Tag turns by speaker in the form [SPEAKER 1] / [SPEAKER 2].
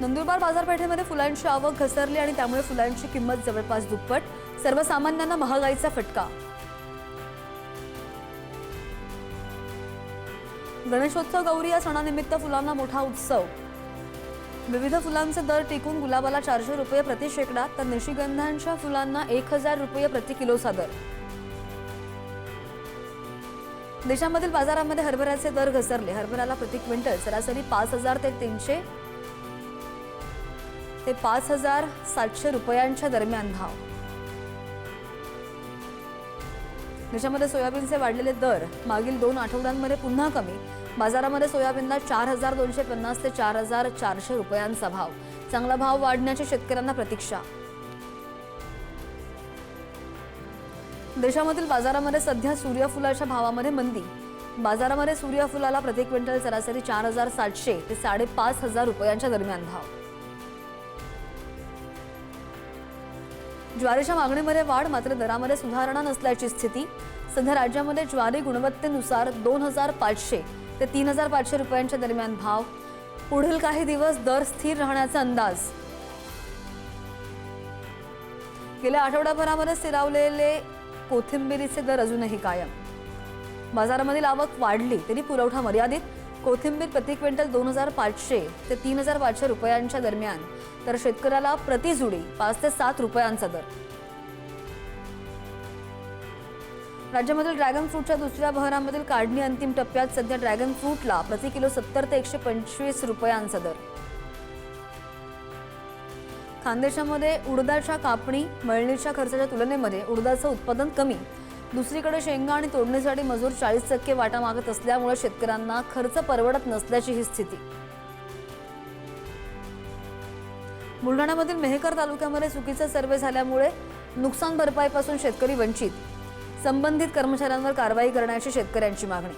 [SPEAKER 1] नंदुरबार बाजारपेठेमध्ये फुलांची आवक घसरली आणि त्यामुळे फुलांची किंमत जवळपास दुप्पट. सर्वसामान्यांना महागाईचा फटका. गणेशोत्सव गौरी या सणानिमित्त फुलांना मोठा उत्सव. विविध फुलांचे दर टिकून गुलाबाला 400 रुपये प्रति शेकडा तर निशिगंधांच्या फुलांना 1000 रुपये प्रति किलोचा दर. देशामधील बाजारांमध्ये हरभऱ्याचे दर घसरले. हरभऱ्याला प्रति क्विंटल सरासरी 5000 ते 300 ते 5700 रुपयांच्या दरम्यान भाव. देशामध्ये सोयाबीनचे वाढलेले दर मागील 2 आठवड्यांमध्ये पुन्हा कमी. बाजारामध्ये सोयाबीनला 4250 ते 4400 रुपयांचा भाव. चांगला भाव वाढण्याची शेतकऱ्यांना प्रतीक्षा. देशामधील बाजारामध्ये सध्या सूर्यफुलाच्या भावामध्ये मंदी. बाजारामध्ये सूर्यफुलाला प्रति क्विंटल सरासरी 4700 ते 5500 रुपयांच्या दरम्यान भाव. ज्वारीच्या मागणीमध्ये वाढ मात्र दरामध्ये सुधारणा नसल्याची स्थिती. सध्या राज्यामध्ये ज्वारी गुणवत्तेनुसार 2500 ते 3500 रुपयांच्या दरम्यान भाव. पुढील काही दिवस दर स्थिर राहण्याचा अंदाज. गेल्या आठवड्याभरामध्ये स्थिरावलेले कोथिंबीरीचे दर अजूनही कायम. बाजारामधील आवक वाढली तरी पुरवठा मर्यादित. कोथिंबीर प्रति क्विंटल 2500 ते 3500 रुपयांच्या दरम्यान तर शेतकऱ्याला प्रति जुडी 5 ते 7 रुपयांचा दर. राज्यामधील ड्रॅगन फ्रूटच्या दुसऱ्या बहरामधील काढणी अंतिम टप्प्यात. सध्या ड्रॅगन फ्रूटला प्रति किलो 70 ते 125 रुपयांचा दर. खानदेशामध्ये उडदाच्या कापणी मळणीच्या खर्चाच्या तुलनेमध्ये उडदाचं उत्पादन कमी. दुसरीकडे शेंगा आणि तोडणीसाठी मजूर 40% वाटा मागत असल्यामुळे शेतकऱ्यांना खर्च परवडत नसल्याची ही स्थिती. बुलढाण्यामधील मेहकर तालुक्यामध्ये चुकीचा सर्वे झाल्यामुळे नुकसान भरपाईपासून शेतकरी वंचित. संबंधित कर्मचाऱ्यांवर कारवाई करण्याची शेतकऱ्यांची मागणी.